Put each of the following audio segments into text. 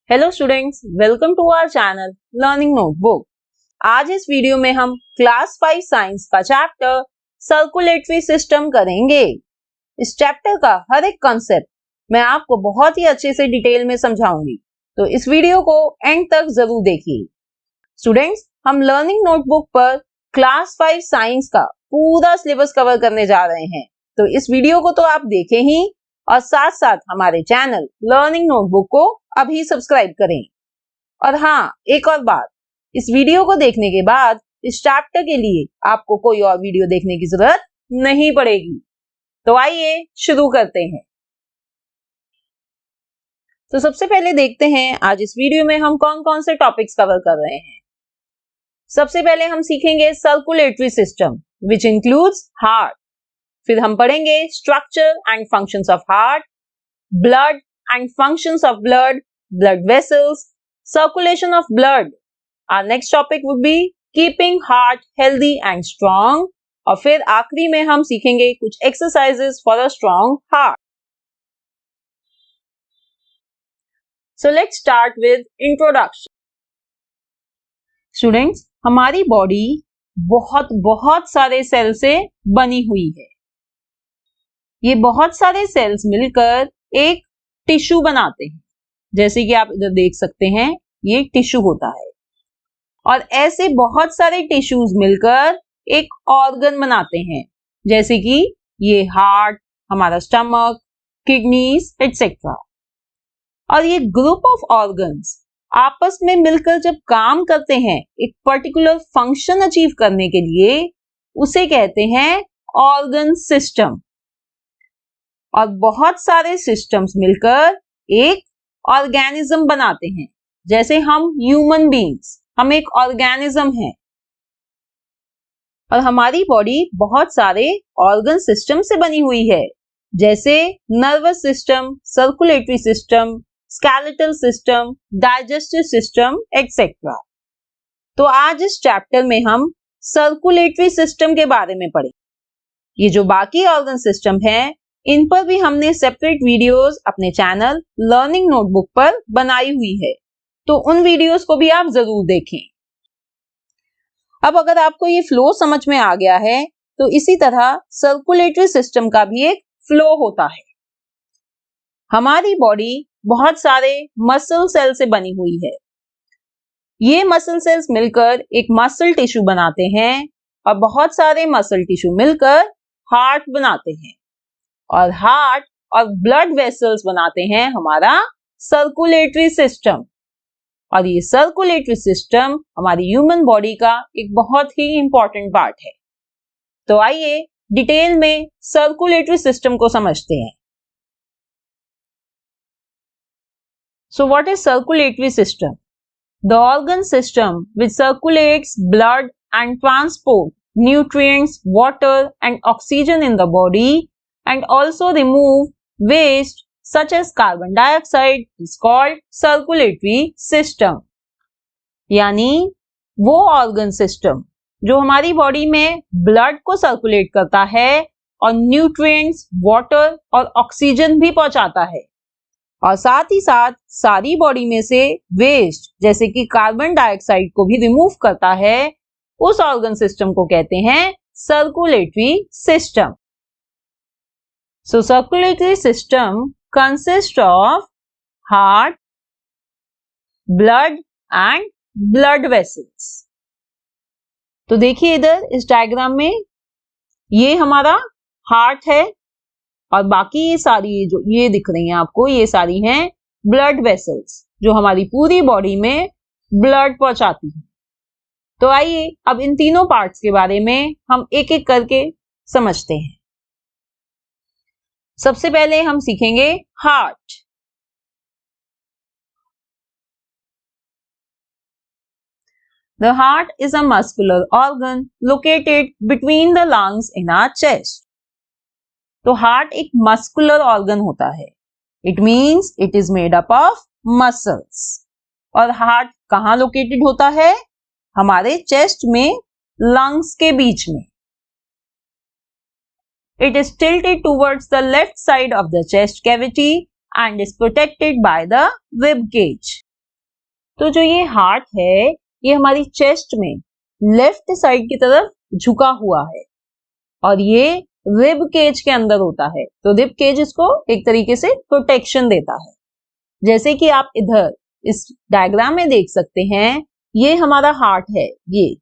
Hello students, welcome to our channel learning notebook. आज इस video में हम क्लास 5 साइंस का चैप्टर सर्कुलेटरी सिस्टम करेंगे। इस चैप्टर का हर एक कॉन्सेप्ट मैं आपको बहुत ही अच्छे से डिटेल में समझाऊंगी, तो इस वीडियो को एंड तक जरूर देखिए। स्टूडेंट्स, हम लर्निंग नोटबुक पर क्लास 5 साइंस का पूरा सिलेबस कवर करने जा रहे हैं, तो इस वीडियो को तो आप देखें ही और साथ साथ हमारे चैनल लर्निंग नोटबुक को अभी सब्सक्राइब करें। और हाँ, एक और बात, इस वीडियो को देखने के बाद इस चैप्टर के लिए आपको कोई और वीडियो देखने की जरूरत नहीं पड़ेगी। तो आइए शुरू करते हैं। तो सबसे पहले देखते हैं आज इस वीडियो में हम कौन कौन से टॉपिक्स कवर कर रहे हैं। सबसे पहले हम सीखेंगे circulatory system which includes heart. फिर हम पढ़ेंगे structure and functions of heart, blood and functions of blood, blood vessels, circulation of blood. Our next topic would be keeping heart healthy and strong. और फिर आखिरी में हम सीखेंगे कुछ exercises for a strong heart. So let's start with introduction. Students, हमारी body बहुत सारे सेल से बनी हुई है। ये बहुत सारे सेल्स मिलकर एक टिश्यू बनाते हैं, जैसे कि आप इधर देख सकते हैं, ये टिश्यू होता है। और ऐसे बहुत सारे टिश्यूज मिलकर एक ऑर्गन बनाते हैं, जैसे कि ये हार्ट, हमारा स्टमक, किडनीज एटसेट्रा। और ये ग्रुप ऑफ ऑर्गन्स आपस में मिलकर जब काम करते हैं एक पर्टिकुलर फंक्शन अचीव करने के लिए, उसे कहते हैं ऑर्गन सिस्टम। और बहुत सारे सिस्टम्स मिलकर एक ऑर्गेनिज्म बनाते हैं, जैसे हम ह्यूमन बीइंग्स, हम एक ऑर्गेनिज्म हैं। और हमारी बॉडी बहुत सारे ऑर्गन सिस्टम से बनी हुई है, जैसे nervous system, circulatory system, skeletal system, digestive system etcetera. तो आज इस चैप्टर में हम सर्कुलेटरी सिस्टम के बारे में पढ़ेंगे। ये जो बाकी ऑर्गन सिस्टम है, इन पर भी हमने सेपरेट वीडियोस अपने चैनल लर्निंग नोटबुक पर बनाई हुई है, तो उन वीडियोस को भी आप जरूर देखें। अब अगर आपको ये फ्लो समझ में आ गया है, तो इसी तरह सर्कुलेटरी सिस्टम का भी एक फ्लो होता है। हमारी बॉडी बहुत सारे मसल सेल से बनी हुई है। ये मसल सेल्स मिलकर एक मसल टिश्यू बनाते हैं, और बहुत सारे मसल टिश्यू मिलकर हार्ट बनाते हैं, और हार्ट और ब्लड वेसल्स बनाते हैं हमारा सर्कुलेटरी सिस्टम। और ये सर्कुलेटरी सिस्टम हमारी ह्यूमन बॉडी का एक बहुत ही इंपॉर्टेंट पार्ट है। तो आइए डिटेल में सर्कुलेटरी सिस्टम को समझते हैं। So what is circulatory system? The organ system which circulates blood and transport nutrients, water and oxygen in the body and also remove waste such as carbon dioxide is called circulatory system. यानी वो organ system जो हमारी body में blood को circulate करता है और nutrients, water और ऑक्सीजन भी पहुंचाता है, और साथ ही साथ सारी बॉडी में से वेस्ट जैसे कि कार्बन डाइऑक्साइड को भी रिमूव करता है, उस ऑर्गन सिस्टम को कहते हैं circulatory system. So circulatory system consists of heart, blood and blood vessels. तो देखिए इधर इस डायग्राम में ये हमारा हार्ट है, और बाकी ये सारी जो ये दिख रही हैं आपको, ये सारी हैं ब्लड वेसल्स जो हमारी पूरी बॉडी में ब्लड पहुंचाती है। तो आइए अब इन तीनों पार्ट्स के बारे में हम एक एक करके समझते हैं। सबसे पहले हम सीखेंगे heart. The heart is a muscular organ located between the lungs in our chest. तो हार्ट एक मस्कुलर ऑर्गन होता है। It means it is made up of muscles. और हार्ट कहाँ लोकेटेड होता है? हमारे चेस्ट में, लंग्स के बीच में। It is tilted towards the left side of the chest cavity and is protected by the rib cage. तो जो ये हार्ट है ये हमारी चेस्ट में लेफ्ट साइड की तरफ झुका हुआ है और ये रिब केज के अंदर होता है। तो रिब केज इसको एक तरीके से प्रोटेक्शन देता है। जैसे कि आप इधर इस डायग्राम में देख सकते हैं, ये हमारा हार्ट है ये,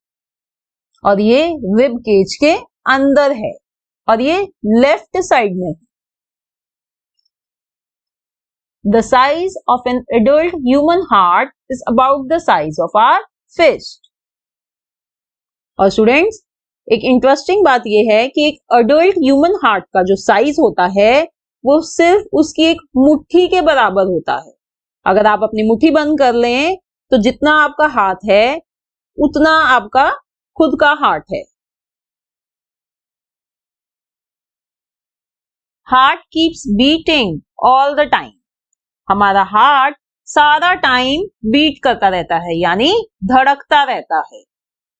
और ये रिब केज के अंदर है और ये लेफ्ट साइड में है। The size of an adult human heart is about the size of our fist. और स्टूडेंट्स, एक इंटरेस्टिंग बात यह है कि एक अडल्ट ह्यूमन हार्ट का जो साइज होता है वो सिर्फ उसकी एक मुट्ठी के बराबर होता है। अगर आप अपनी मुट्ठी बंद कर लें तो जितना आपका हाथ है उतना आपका खुद का हार्ट है। Heart keeps beating all the time. हमारा हार्ट सारा टाइम बीट करता रहता है, यानी धड़कता रहता है।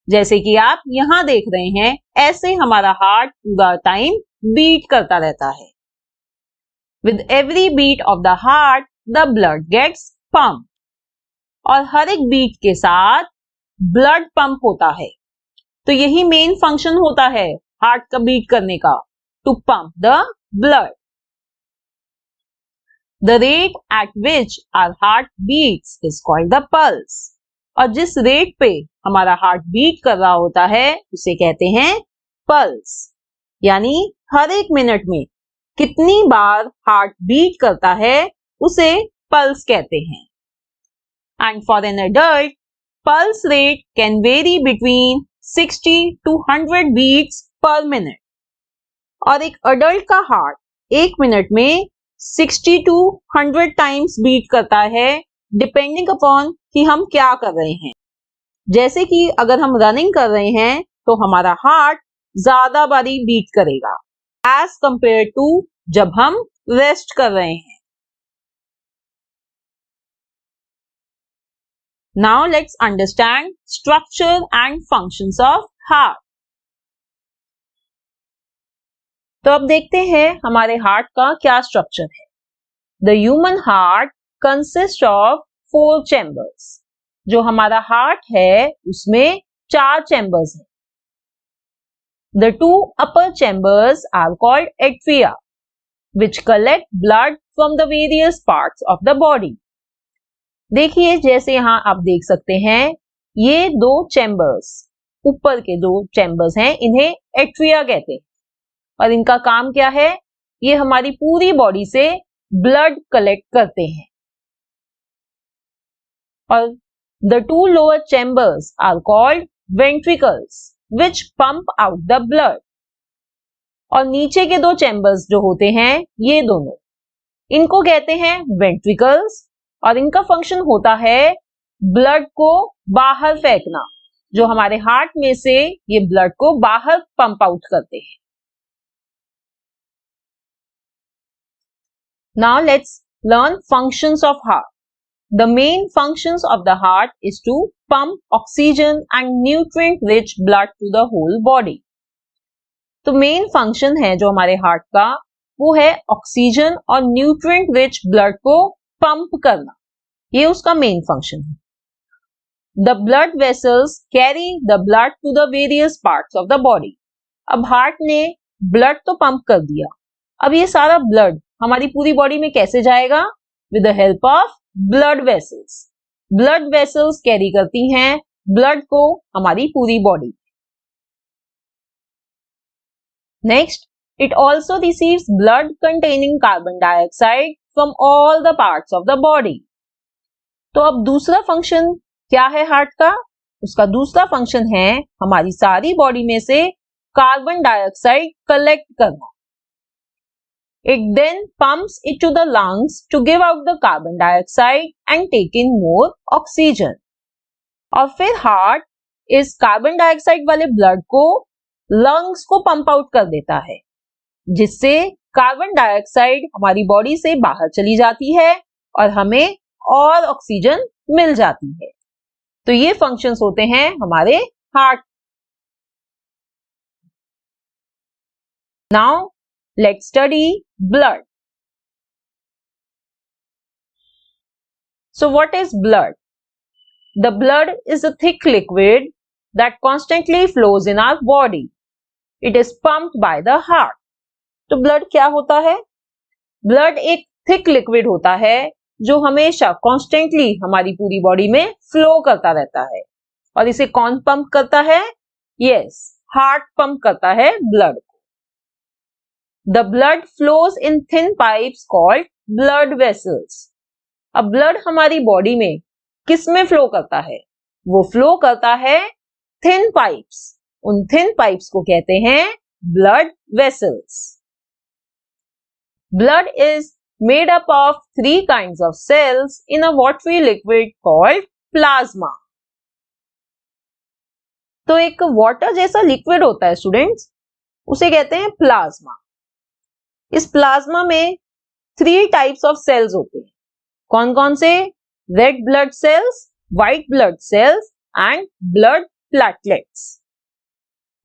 जैसे कि आप यहां देख रहे हैं, ऐसे हमारा हार्ट पूरा टाइम बीट करता रहता है। With every beat of the heart the blood gets pump. और हर एक बीट के साथ ब्लड पंप होता है। तो यही मेन फंक्शन होता है हार्ट का बीट करने का, to pump the blood. The rate at which our heart beats is called the pulse. और जिस रेट पे हमारा हार्ट बीट कर रहा होता है उसे कहते हैं पल्स। यानी हर एक मिनट में कितनी बार हार्ट बीट करता है उसे पल्स कहते हैं। And for an adult, pulse rate can vary between 60 to 100 beats per minute. और एक अडल्ट का हार्ट एक मिनट में 60 to 100 टाइम्स बीट करता है, डिपेंडिंग अपॉन कि हम क्या कर रहे हैं। जैसे कि अगर हम रनिंग कर रहे हैं तो हमारा हार्ट ज्यादा बारी बीट करेगा एज कंपेयर टू जब हम रेस्ट कर रहे हैं। Now let's understand structure and functions of heart. तो अब देखते हैं हमारे हार्ट का क्या स्ट्रक्चर है। The human heart consist of 4 chambers. जो हमारा हार्ट है उसमें 4 चैम्बर्स हैं। The 2 upper chambers are called atria, which collect blood from the various parts of the body. देखिए, जैसे यहाँ आप देख सकते हैं, ये 2 चैम्बर्स, ऊपर के 2 चैम्बर्स हैं, इन्हें एट्रिया कहते हैं। और इनका काम क्या है? ये हमारी पूरी बॉडी से ब्लड कलेक्ट करते हैं। और the 2 lower chambers are called ventricles, which pump out the blood. और नीचे के 2 चैम्बर्स जो होते हैं, ये दोनों, इनको कहते हैं वेंट्रिकल्स। और इनका फंक्शन होता है ब्लड को बाहर फेंकना। जो हमारे हार्ट में से ये ब्लड को बाहर पंप आउट करते हैं। Now let's learn functions of heart. The main functions of the heart is to pump oxygen and nutrient-rich blood to the whole body. तो मेन फंक्शन है जो हमारे हार्ट का, वो है ऑक्सीजन और न्यूट्रिएंट-रिच ब्लड को पंप करना। ये उसका मेन फंक्शन है। The blood vessels carry the blood to the various parts of the body. अब हार्ट ने ब्लड तो पंप कर दिया, अब ये सारा ब्लड हमारी पूरी बॉडी में कैसे जाएगा? With the help of blood vessels. Blood vessels carry करती हैं ब्लड को हमारी पूरी body. Next, it also receives blood containing carbon dioxide from all the parts of the body. तो अब दूसरा फंक्शन क्या है हार्ट का? उसका दूसरा फंक्शन है हमारी सारी बॉडी में से कार्बन डाइऑक्साइड कलेक्ट करना। It then pumps it to the lungs to give out the carbon dioxide and take in more oxygen. और फिर हार्ट इस कार्बन डाइऑक्साइड वाले ब्लड को लंग्स को पंप आउट कर देता है, जिससे कार्बन डाइऑक्साइड हमारी बॉडी से बाहर चली जाती है और हमें और ऑक्सीजन मिल जाती है। तो ये फंक्शंस होते हैं हमारे heart. Now let's study blood. So what is blood? The blood is a thick liquid that constantly flows in our body. It is pumped by the heart. तो blood क्या होता है? Blood एक thick liquid होता है जो हमेशा constantly हमारी पूरी बॉडी में फ्लो करता रहता है। और इसे कौन पंप करता है? Yes, हार्ट पंप करता है ब्लड को। The blood flows in thin pipes called blood vessels. अब ब्लड हमारी बॉडी में किस में फ्लो करता है? वो फ्लो करता है थिन पाइप्स। उन थिन पाइप्स को कहते हैं blood vessels. Blood is made up of 3 kinds of cells in a watery liquid called plasma. तो एक वाटर जैसा लिक्विड होता है स्टूडेंट्स, उसे कहते हैं प्लाज्मा। इस प्लाज्मा में 3 टाइप्स ऑफ सेल्स होते हैं। कौन कौन से? Red blood cells, white blood cells and blood platelets.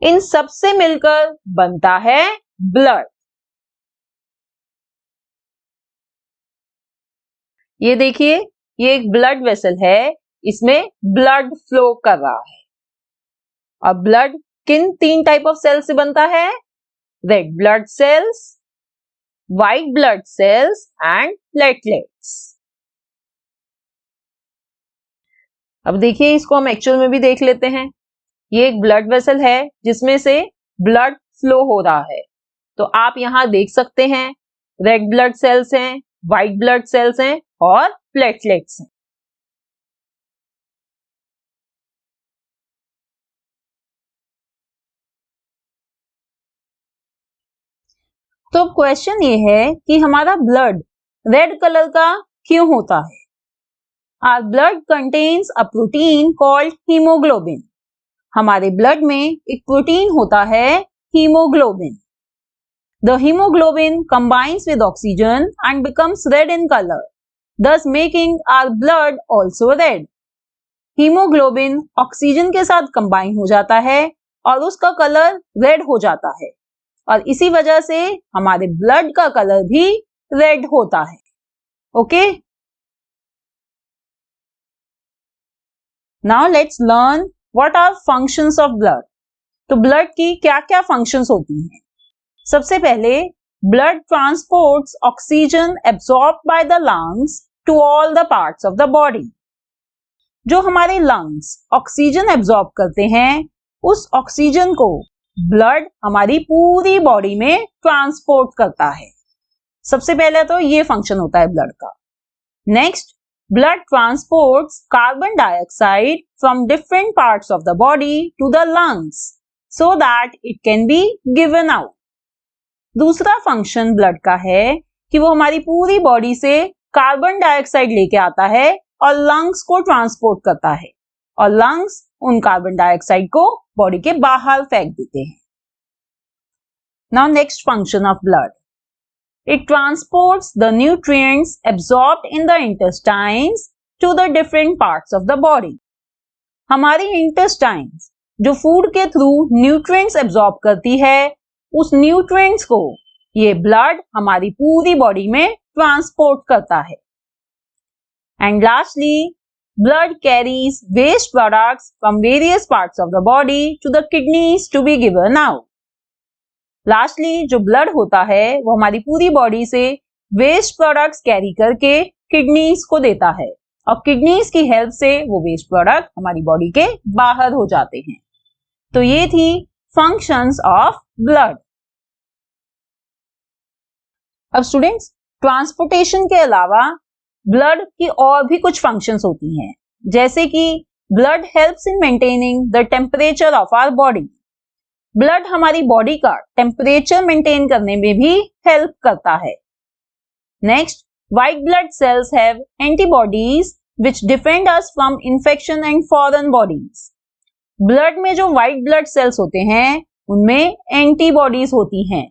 इन सब से मिलकर बनता है ब्लड। ये देखिए, ये एक ब्लड वेसल है, इसमें ब्लड फ्लो कर रहा है। और ब्लड किन 3 टाइप ऑफ सेल्स से बनता है? Red blood cells, white blood cells and platelets. अब देखिए, इसको हम एक्चुअल में भी देख लेते हैं। ये एक ब्लड वेसल है जिसमें से ब्लड फ्लो हो रहा है। तो आप यहां देख सकते हैं रेड ब्लड सेल्स हैं, व्हाइट ब्लड सेल्स हैं और प्लेटलेट्स हैं। तो क्वेश्चन ये है कि हमारा ब्लड रेड कलर का क्यों होता है? Our blood contains a protein called hemoglobin. हमारे ब्लड में एक प्रोटीन होता है haemoglobin. The hemoglobin combines with oxygen and becomes red in color, thus making our blood also red. Haemoglobin oxygen के साथ कंबाइन हो जाता है और उसका कलर रेड हो जाता है और इसी वजह से हमारे ब्लड का कलर भी रेड होता है। Okay, now let's learn what are functions of blood. तो ब्लड की क्या क्या फंक्शंस होती हैं? सबसे पहले, blood transports oxygen absorbed by the lungs to all the parts of the body. जो हमारे लंग्स ऑक्सीजन एब्सॉर्ब करते हैं, उस ऑक्सीजन को ब्लड हमारी पूरी बॉडी में ट्रांसपोर्ट करता है। सबसे पहले तो ये फंक्शन होता है ब्लड का। Next, blood transports carbon dioxide from different parts of the body to the lungs so that it can be given out. दूसरा फंक्शन ब्लड का है कि वो हमारी पूरी बॉडी से कार्बन डाइऑक्साइड लेके आता है और लंग्स को ट्रांसपोर्ट करता है और लंग्स उन कार्बन डाइऑक्साइड को बॉडी के बाहर फेंक देते हैं। Now next function of blood, it transports the nutrients absorbed in the intestines to the different parts of the body. हमारी intestines जो फूड के थ्रू न्यूट्रिएंट्स एब्सॉर्ब करती है, उस न्यूट्रिएंट्स को ये ब्लड हमारी पूरी बॉडी में ट्रांसपोर्ट करता है। And lastly, blood carries waste products from various parts of the body to the kidneys to be given out. Lastly, जो ब्लड होता है वो हमारी पूरी बॉडी से वेस्ट प्रोडक्ट्स कैरी करके किडनीज को देता है और किडनीज की हेल्प से वो वेस्ट प्रोडक्ट हमारी बॉडी के बाहर हो जाते हैं। तो ये थी फंक्शंस ऑफ ब्लड। अब स्टूडेंट्स, ट्रांसपोर्टेशन के अलावा ब्लड की और भी कुछ फंक्शंस होती हैं, जैसे कि blood helps in maintaining the temperature of our body. Blood हमारी बॉडी का टेम्परेचर मेंटेन करने में भी हेल्प करता है। Next, white blood cells have antibodies which defend us from infection and foreign bodies. Blood में जो व्हाइट ब्लड सेल्स होते हैं, उनमें एंटीबॉडीज होती हैं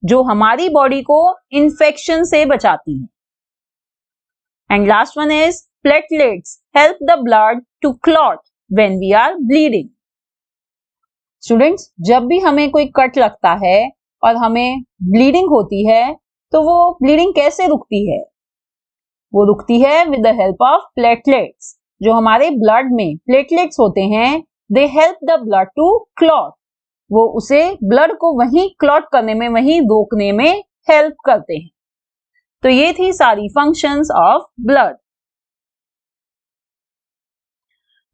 जो हमारी बॉडी को इंफेक्शन से बचाती हैं। And last one is platelets help the blood to clot when we are bleeding. Students, जब भी हमें कोई कट लगता है और हमें ब्लीडिंग होती है, तो वो ब्लीडिंग कैसे रुकती है? वो रुकती है with the help of platelets. जो हमारे ब्लड में प्लेटलेट्स होते हैं, they help the blood to clot. वो उसे ब्लड को वहीं क्लॉट करने में, वहीं रोकने में हेल्प करते हैं। तो ये थी सारी functions of blood.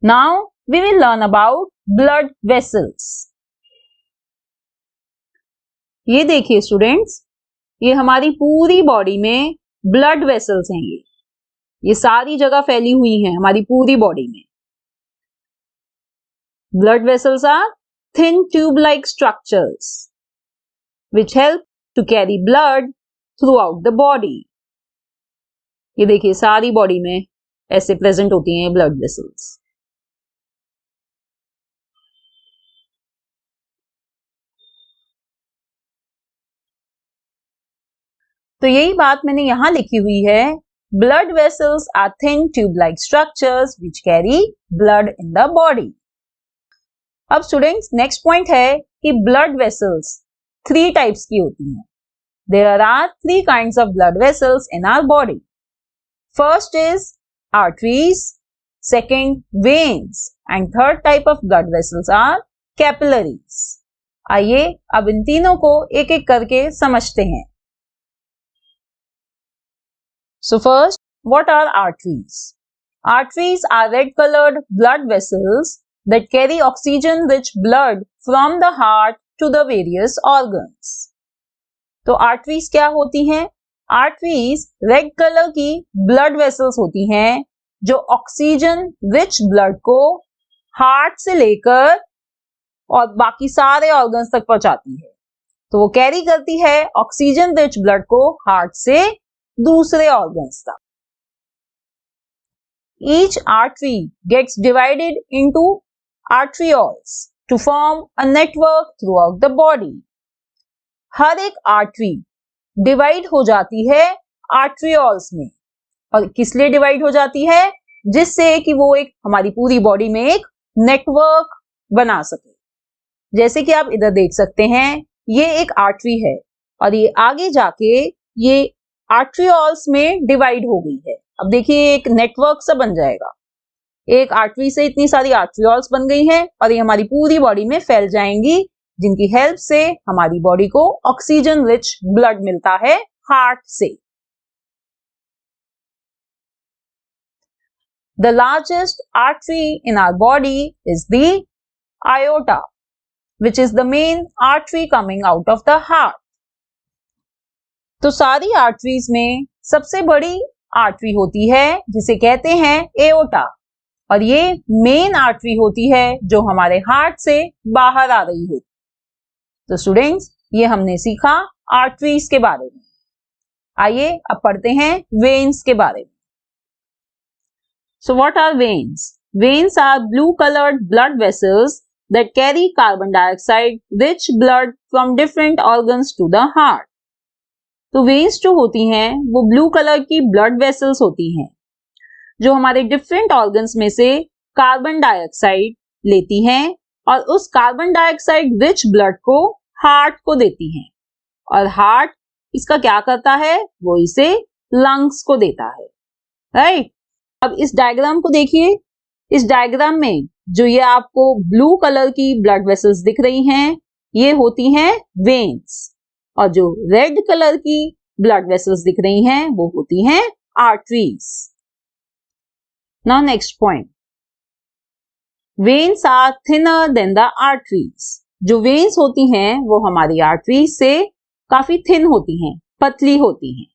Now we will learn about blood vessels. ये देखिए स्टूडेंट्स, ये हमारी पूरी बॉडी में ब्लड वेसल्स हैं। ये सारी जगह फैली हुई हैं हमारी पूरी बॉडी में। Blood vessels are thin tube-like structures which help to carry blood throughout the body. ये देखिए सारी बॉडी में ऐसे प्रेजेंट होती हैं ब्लड वेसल्स। तो यही बात मैंने यहां लिखी हुई है, blood vessels are thin tube like structures which carry blood in the body. अब स्टूडेंट्स नेक्स्ट पॉइंट है कि ब्लड वेसल्स 3 टाइप्स की होती हैं। There are 3 kinds of blood vessels in our body. First is arteries, second veins, and third type of blood vessels are capillaries. आइए अब इन तीनों को एक एक करके समझते हैं। So first, what are arteries? Arteries are red-colored blood vessels that carry oxygen-rich blood from the heart to the various organs. तो आर्टरीज क्या होती हैं? आर्टरीज रेड कलर की ब्लड वेसल्स होती हैं जो ऑक्सीजन रिच ब्लड को हार्ट से लेकर और बाकी सारे ऑर्गन्स तक पहुंचाती है। तो वो कैरी करती है ऑक्सीजन रिच ब्लड को हार्ट से दूसरे ऑर्गन्स तक। Each artery gets divided into arterioles to form a network throughout the body. हर एक आर्टरी डिवाइड हो जाती है आर्ट्रियोल्स में। और किस लिए डिवाइड हो जाती है? जिससे कि वो एक हमारी पूरी बॉडी में एक नेटवर्क बना सके। जैसे कि आप इधर देख सकते हैं, ये एक आर्टरी है और ये आगे जाके ये आर्ट्रियोल्स में डिवाइड हो गई है। अब देखिए एक नेटवर्क सा बन जाएगा। एक आर्टरी से इतनी सारी आर्ट्रियोल्स बन गई हैं और ये हमारी पूरी बॉडी में फैल जाएंगी, जिनकी हेल्प से हमारी बॉडी को ऑक्सीजन रिच ब्लड मिलता है हार्ट से। The largest artery in our body is the aorta, which is the main artery coming out of the heart. तो सारी आर्टरीज में सबसे बड़ी आर्टरी होती है जिसे कहते हैं एओर्टा, और ये मेन आर्टरी होती है जो हमारे हार्ट से बाहर आ रही होती। तो स्टूडेंट्स, ये हमने सीखा आर्टरीज के बारे में। आइए अब पढ़ते हैं वेन्स के बारे में। So what are veins? Veins are blue colored blood vessels that carry carbon dioxide rich blood from different organs to the heart. तो वेन्स जो होती हैं वो ब्लू कलर की ब्लड वेसल्स होती हैं जो हमारे डिफरेंट ऑर्गन्स में से कार्बन डाइऑक्साइड लेती हैं और उस कार्बन डाइऑक्साइड रिच ब्लड को हार्ट को देती हैं, और हार्ट इसका क्या करता है? वो इसे लंग्स को देता है। राइट? अब इस डायग्राम को देखिए। इस डायग्राम में जो ये आपको ब्लू कलर की ब्लड वेसल्स दिख रही हैं, ये होती हैं वेन्स, और जो रेड कलर की ब्लड वेसल्स दिख रही हैं वो होती हैं arteries. Now next point, veins are thinner than the arteries. जो वेन्स होती हैं वो हमारी आर्टरीज से काफी थिन होती हैं, पतली होती हैं।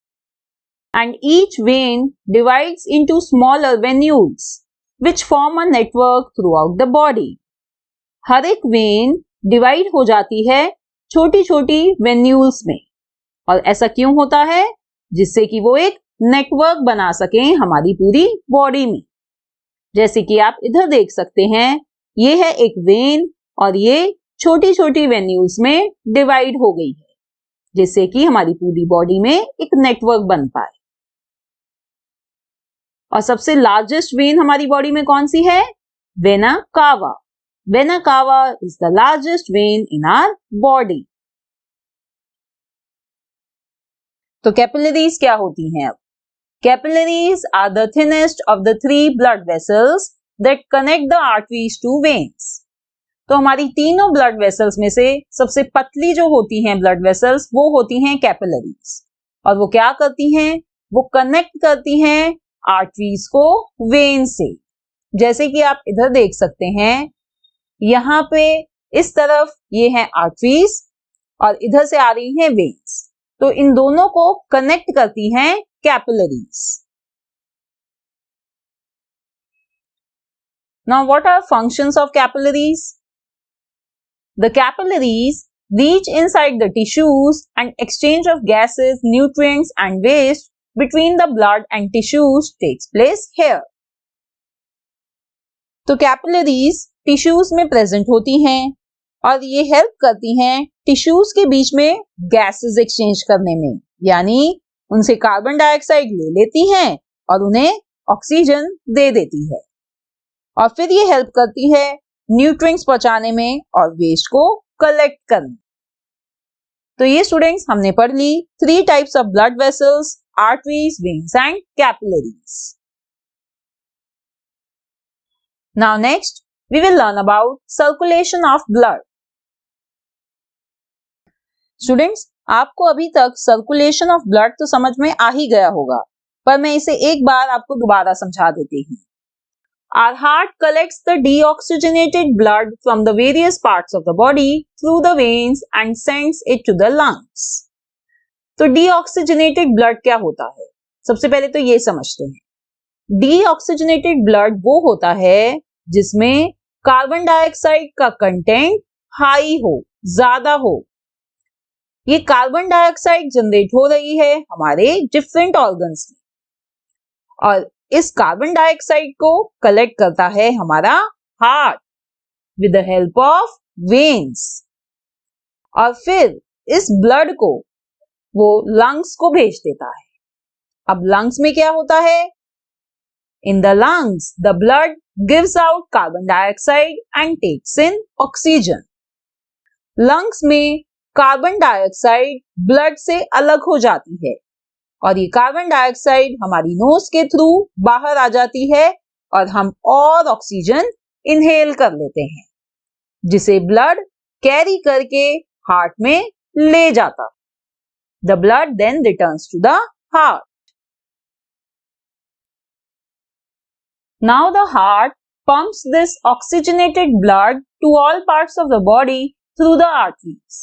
And each vein divides into smaller venules which form a network throughout the body. हर एक वेन डिवाइड हो जाती है छोटी छोटी वेन्यूल्स में, और ऐसा क्यों होता है? जिससे कि वो एक नेटवर्क बना सकें हमारी पूरी बॉडी में। जैसे कि आप इधर देख सकते हैं, ये है एक वेन और ये छोटी छोटी वेन्यूल्स में डिवाइड हो गई है, जिससे कि हमारी पूरी बॉडी में एक नेटवर्क बन पाए। और सबसे लार्जेस्ट वेन हमारी बॉडी में कौन सी है? Vena cava. Vena cava is the largest vein in our body. तो कैपिलरीज क्या होती हैं? अब Capillaries are the thinnest of the three blood vessels that connect the arteries to veins. तो हमारी तीनों ब्लड वेसल्स में से सबसे पतली जो होती हैं ब्लड वेसल्स वो होती हैं कैपिलरीज, और वो क्या करती हैं, वो कनेक्ट करती हैं आर्टरीज को वेन से। जैसे कि आप इधर देख सकते हैं, यहाँ पे इस तरफ ये है आर्टरीज और इधर से आ रही हैं वेन्स, तो इन दोनों को कनेक्ट करती हैं capillaries. Now what are functions of capillaries? The capillaries reach inside the tissues and exchange of gases, nutrients and waste between the blood and tissues takes place here. तो कैपिलरीज टिश्यूज में present होती हैं और ये help करती हैं tissues के बीच में गैसेस एक्सचेंज करने में, यानी उनसे कार्बन डाइऑक्साइड ले लेती हैं और उन्हें ऑक्सीजन दे देती है, और फिर ये हेल्प करती है न्यूट्रिएंट्स पहुंचाने में और वेस्ट को कलेक्ट करने। तो ये स्टूडेंट्स हमने पढ़ ली 3 types of blood vessels, arteries, veins and capillaries. Now next we will learn about circulation of blood. Students, आपको अभी तक सर्कुलेशन ऑफ ब्लड तो समझ में आ ही गया होगा, पर मैं इसे एक बार आपको दोबारा समझा देती हूँ। Our heart collects the deoxygenated blood from the various parts of the body through the veins and sends it to the lungs. तो deoxygenated blood क्या होता है? सबसे पहले तो ये समझते हैं। deoxygenated blood वो होता है जिसमें कार्बन डाइऑक्साइड का कंटेंट हाई हो, ज्यादा हो। ये कार्बन डाइऑक्साइड जनरेट हो रही है हमारे डिफरेंट ऑर्गन्स में, और इस कार्बन डाइऑक्साइड को कलेक्ट करता है हमारा heart with the help of veins, और फिर इस ब्लड को वो लंग्स को भेज देता है। अब लंग्स में क्या होता है? In the lungs, the blood gives out carbon dioxide and takes in oxygen. Lungs में कार्बन डाइऑक्साइड ब्लड से अलग हो जाती है और ये कार्बन डाइऑक्साइड हमारी नोज के थ्रू बाहर आ जाती है और हम और ऑक्सीजन इनहेल कर लेते हैं, जिसे ब्लड कैरी करके हार्ट में ले जाता। The blood then returns to the heart. Now the heart pumps this oxygenated blood to all parts of the body through the arteries.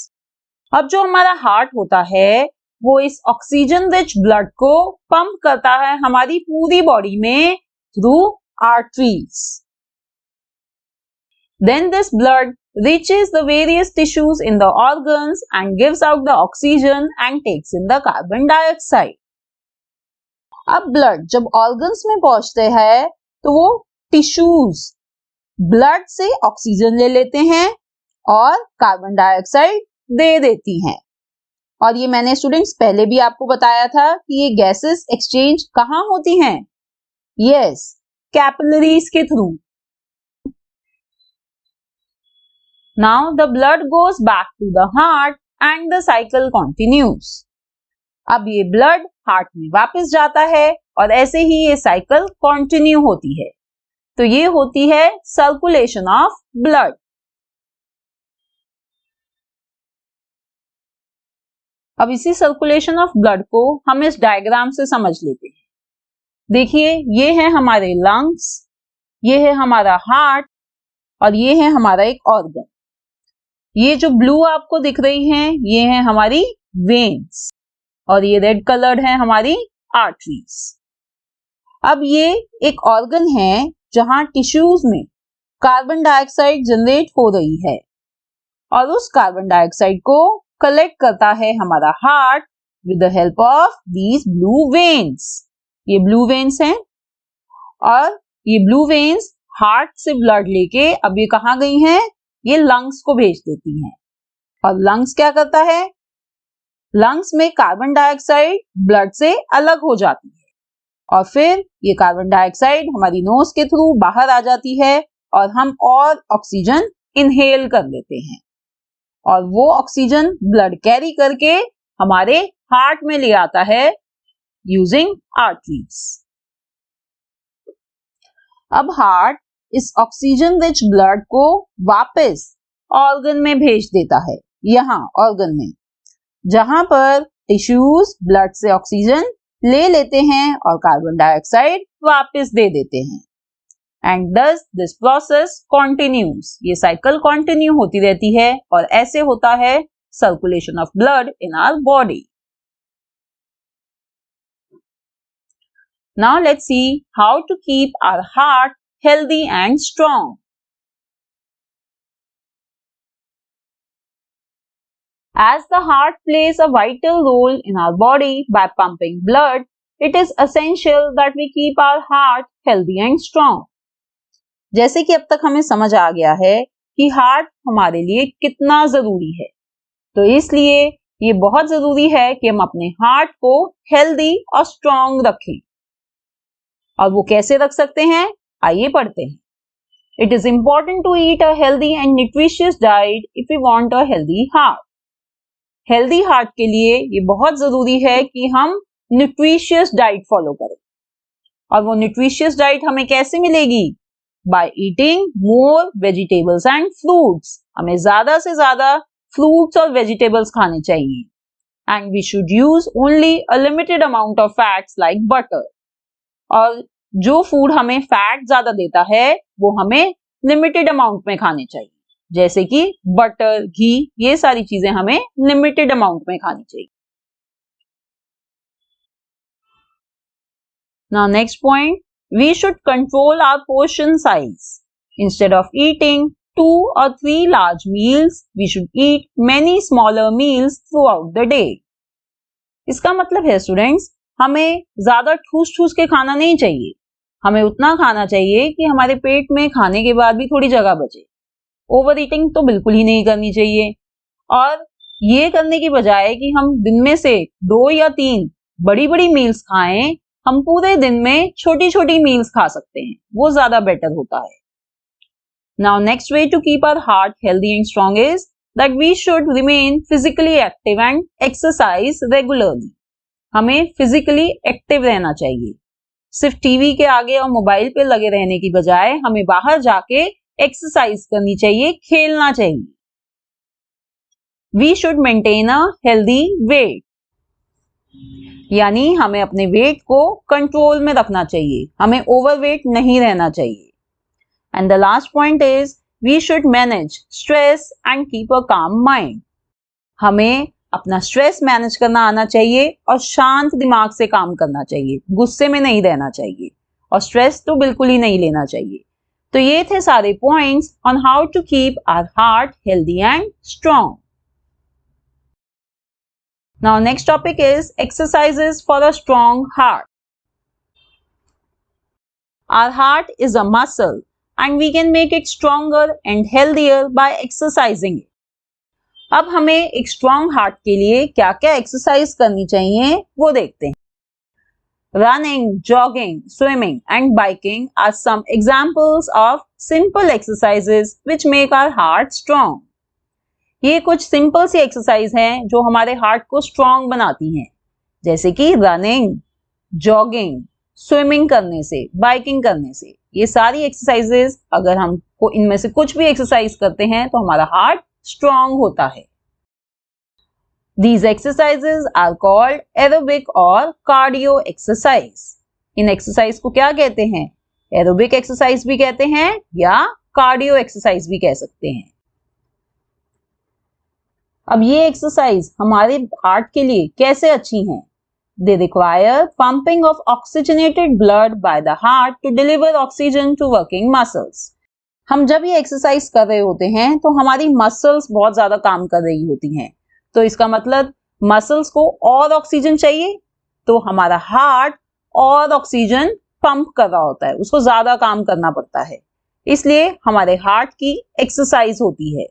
अब जो हमारा हार्ट होता है वो इस ऑक्सीजन रिच ब्लड को पंप करता है हमारी पूरी बॉडी में through arteries. Then this blood reaches the various tissues in the organs and gives out the oxygen and takes in the carbon dioxide. अब ब्लड जब ऑर्गन्स में पहुंचते हैं तो वो टिश्यूज ब्लड से ऑक्सीजन ले लेते हैं और कार्बन डाइऑक्साइड दे देती हैं। और ये मैंने स्टूडेंट्स पहले भी आपको बताया था कि ये गैसेस एक्सचेंज कहाँ होती हैं? यस, कैपिलरीज के through. Now the blood goes back to the heart and the cycle continues. अब ये ब्लड हार्ट में वापस जाता है और ऐसे ही ये साइकिल कंटिन्यू होती है। तो ये होती है सर्कुलेशन ऑफ ब्लड। अब इसी सर्कुलेशन ऑफ ब्लड को हम इस डायग्राम से समझ लेते हैं। देखिए, ये है हमारे लंग्स, ये है हमारा हार्ट और ये है हमारा एक ऑर्गन। ये जो ब्लू आपको दिख रही हैं, ये है हमारी वेन्स और ये रेड कलर्ड है हमारी आर्टरीज। अब ये एक ऑर्गन है जहां टिश्यूज में कार्बन डाइऑक्साइड जनरेट हो रही है और उस कार्बन डाइऑक्साइड को कलेक्ट करता है हमारा heart with the help of these blue veins. ये ब्लू वेन्स हैं और ये ब्लू वेन्स हार्ट से ब्लड लेके अब ये कहाँ गई हैं? ये लंग्स को भेज देती हैं। और लंग्स क्या करता है? लंग्स में कार्बन डाइऑक्साइड ब्लड से अलग हो जाती है और फिर ये कार्बन डाइऑक्साइड हमारी नोज के थ्रू बाहर आ जाती है और हम और ऑक्सीजन इनहेल कर लेते हैं और वो ऑक्सीजन ब्लड कैरी करके हमारे हार्ट में ले आता है using arteries. अब हार्ट इस ऑक्सीजन रिच ब्लड को वापस ऑर्गन में भेज देता है, यहाँ ऑर्गन में, जहां पर टिश्यूज ब्लड से ऑक्सीजन ले लेते हैं और कार्बन डाइऑक्साइड वापस दे देते हैं। And thus this process continues, ये साइकिल कंटिन्यू होती रहती है और ऐसे होता है circulation of blood in our body. Now let's see how to keep our heart healthy and strong. As the heart plays a vital role in our body by pumping blood, it is essential that we keep our heart healthy and strong. जैसे कि अब तक हमें समझ आ गया है कि heart हमारे लिए कितना जरूरी है, तो इसलिए ये बहुत जरूरी है कि हम अपने हार्ट को हेल्दी और स्ट्रॉन्ग रखें। और वो कैसे रख सकते हैं, आइए पढ़ते हैं। It is important to eat a healthy and nutritious diet if we want a healthy heart. Healthy heart के लिए ये बहुत जरूरी है कि हम न्यूट्रिशियस डाइट फॉलो करें। और वो न्यूट्रिशियस डाइट हमें कैसे मिलेगी? By eating more vegetables and fruits. हमें ज्यादा से ज्यादा फ्रूट्स और वेजिटेबल्स खाने चाहिए। And we should use only a limited amount of fats like butter. और जो फूड हमें फैट ज्यादा देता है वो हमें लिमिटेड अमाउंट में खाने चाहिए, जैसे कि बटर, घी, ये सारी चीजें हमें लिमिटेड अमाउंट में खानी चाहिए। Now next point, we should control our portion size. Instead of eating 2 or 3 large meals, we should eat many smaller meals throughout the day. इसका मतलब है स्टूडेंट्स, हमें ज्यादा ठूस ठूस के खाना नहीं चाहिए। हमें उतना खाना चाहिए कि हमारे पेट में खाने के बाद भी थोड़ी जगह बचे। ओवर ईटिंग तो बिल्कुल ही नहीं करनी चाहिए। और ये करने की बजाय कि हम दिन में से 2 या 3 बड़ी बड़ी मील्स खाएं, हम पूरे दिन में छोटी छोटी मील्स खा सकते हैं, वो ज्यादा बेटर होता है। Now next way to keep our heart healthy and strong is that we should remain physically active and exercise regularly. हमें फिजिकली एक्टिव रहना चाहिए। सिर्फ टीवी के आगे और मोबाइल पे लगे रहने की बजाय हमें बाहर जाके एक्सरसाइज करनी चाहिए, खेलना चाहिए। We should maintain a healthy weight, यानी हमें अपने वेट को कंट्रोल में रखना चाहिए, हमें ओवरवेट नहीं रहना चाहिए। And the last point is we should manage stress and keep a calm mind. हमें अपना स्ट्रेस मैनेज करना आना चाहिए और शांत दिमाग से काम करना चाहिए, गुस्से में नहीं रहना चाहिए और स्ट्रेस तो बिल्कुल ही नहीं लेना चाहिए। तो ये थे सारे points on how to keep our heart healthy and strong. Now next topic is exercises for a strong heart. Our heart is a muscle and we can make it stronger and healthier by exercising it. अब हमें एक strong heart के लिए क्या क्या exercise करनी चाहिए वो देखते हैं। Running, jogging, swimming and biking are some examples of simple exercises which make our heart strong. ये कुछ सिंपल सी एक्सरसाइज हैं जो हमारे हार्ट को स्ट्रॉन्ग बनाती हैं, जैसे कि रनिंग, जॉगिंग, स्विमिंग करने से, बाइकिंग करने से। ये सारी एक्सरसाइजेज अगर हमको इनमें से कुछ भी एक्सरसाइज करते हैं तो हमारा हार्ट स्ट्रॉन्ग होता है। These exercises are called aerobic और cardio exercise. इन एक्सरसाइज को क्या कहते हैं? एरोबिक एक्सरसाइज भी कहते हैं या कार्डियो एक्सरसाइज भी कह सकते हैं। अब ये एक्सरसाइज हमारे हार्ट के लिए कैसे अच्छी हैं? They require pumping of oxygenated blood by the heart to deliver oxygen to working muscles. हम जब ये एक्सरसाइज कर रहे होते हैं तो हमारी मसल्स बहुत ज्यादा काम कर रही होती हैं, तो इसका मतलब मसल्स को और ऑक्सीजन चाहिए, तो हमारा हार्ट और ऑक्सीजन पंप कर रहा होता है, उसको ज्यादा काम करना पड़ता है, इसलिए हमारे हार्ट की एक्सरसाइज होती है।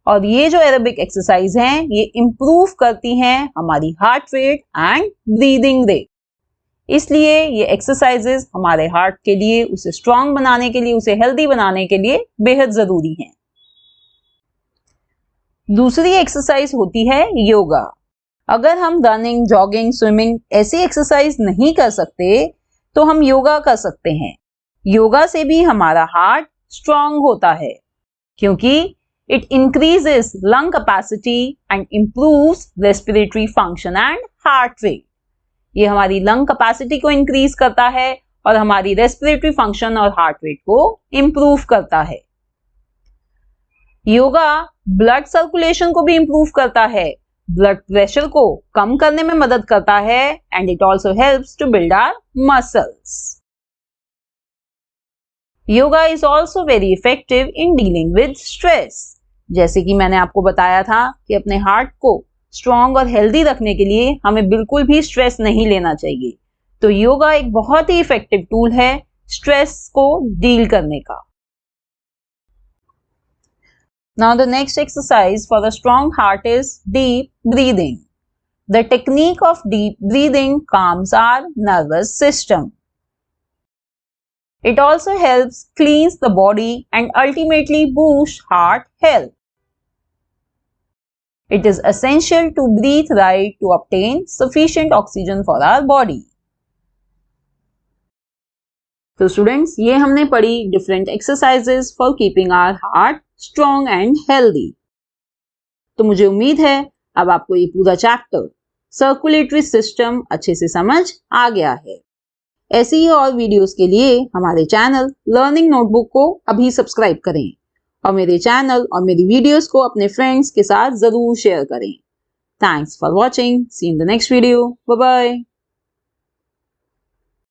और ये जो एरोबिक एक्सरसाइज हैं ये इंप्रूव करती हैं हमारी heart rate and breathing rate, इसलिए ये एक्सरसाइजेस हमारे हार्ट के लिए, उसे स्ट्रॉन्ग बनाने के लिए, उसे हेल्दी बनाने के लिए बेहद जरूरी हैं। दूसरी एक्सरसाइज होती है योगा। अगर हम रनिंग, जॉगिंग, स्विमिंग ऐसी एक्सरसाइज नहीं कर सकते तो हम योगा कर सकते हैं। योगा से भी हमारा हार्ट स्ट्रांग होता है क्योंकि it increases lung capacity and improves respiratory function and heart rate. ये हमारी लंग कैपेसिटी को इंक्रीज करता है और हमारी रेस्पिरेटरी फंक्शन और हार्ट रेट को इंप्रूव करता है। योगा ब्लड सर्कुलेशन को भी इंप्रूव करता है, ब्लड प्रेशर को कम करने में मदद करता है and it also helps to build our muscles. Yoga is also very effective in dealing with stress. जैसे कि मैंने आपको बताया था कि अपने हार्ट को स्ट्रॉन्ग और हेल्दी रखने के लिए हमें बिल्कुल भी स्ट्रेस नहीं लेना चाहिए। तो योगा एक बहुत ही इफेक्टिव टूल है स्ट्रेस को डील करने का। Now the next exercise for a strong heart is deep breathing. The technique of deep breathing calms our nervous system. It also helps cleanse the body and ultimately boost heart health. It is essential to breathe right to obtain sufficient oxygen for our body. तो students, ये हमने पढ़ी different exercises for keeping our heart strong and healthy. तो मुझे उम्मीद है अब आपको ये पूरा चैप्टर सर्कुलेटरी सिस्टम अच्छे से समझ आ गया है। ऐसी ही और वीडियोस के लिए हमारे चैनल लर्निंग नोटबुक को अभी सब्सक्राइब करें और मेरे चैनल और मेरी वीडियोस को अपने फ्रेंड्स के साथ जरूर शेयर करें। Thanks for watching, see in the next video, bye bye.